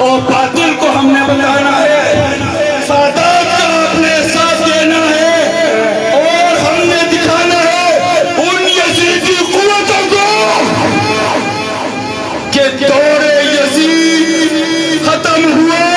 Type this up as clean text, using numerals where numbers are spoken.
और बातिल को हमने बताना है, सादात का अपने साथ देना है और हमने दिखाना है उन यजीदी कुव्वतों को कि दौरे यजीद खत्म हुआ।